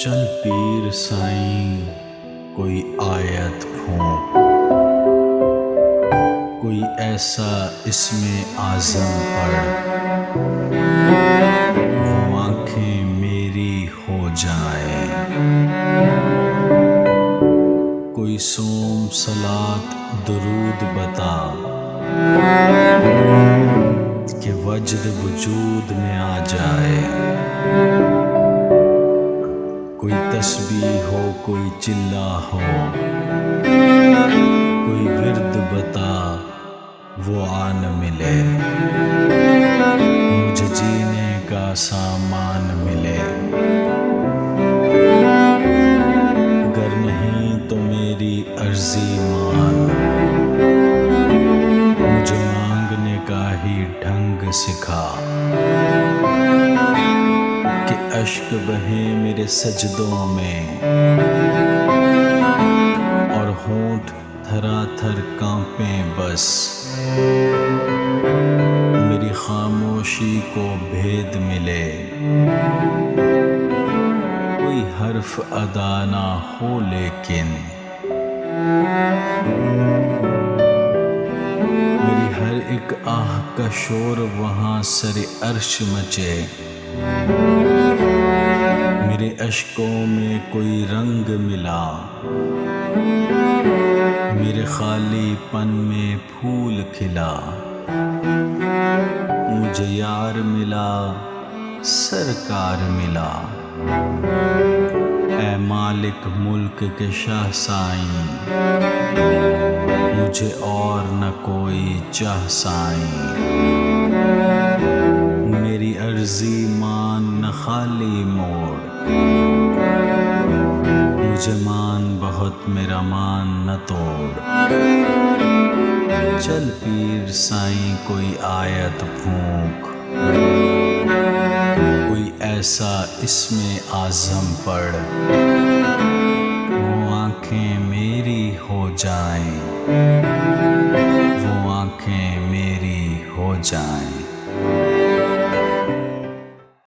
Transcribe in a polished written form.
چل پیر سائیں کوئی آیت پھونک، کوئی ایسا اس میں اعظم پڑھ، وہ آنکھیں میری ہو جائیں۔ کوئی سوم سلات درود بتا کہ وجد وجود میں آ جائے۔ کوئی تسبیح ہو کوئی چلا ہو، کوئی ورد بتا وہ آن ملے، مجھے جینے کا سامان ملے۔ گر نہیں تو میری عرضی مان، مجھے مانگنے کا ہی ڈھنگ سکھا، کہ اشک بہیں میرے سجدوں میں اور ہونٹ تھرا تھر کانپیں بس۔ میری خاموشی کو بھید ملے، کوئی حرف ادا نہ ہو لیکن میری ہر ایک آہ کا شور وہاں سر عرش مچے۔ میرے اشکوں میں کوئی رنگ ملا، میرے خالی پن میں پھول کھلا۔ مجھے یار ملا سرکار ملا، اے مالک ملک کے شاہ سائیں، مجھے اور نہ کوئی چاہ سائیں۔ میری عرضی مان نہ خالی موڑ، مجھے مان بہت میرا مان نہ توڑ۔ چل پیر سائیں کوئی آیت پھونک، کوئی ایسا اس میں اعظم پڑھ، وہ آنکھیں میری ہو جائیں، وہ آنکھیں میری ہو جائیں۔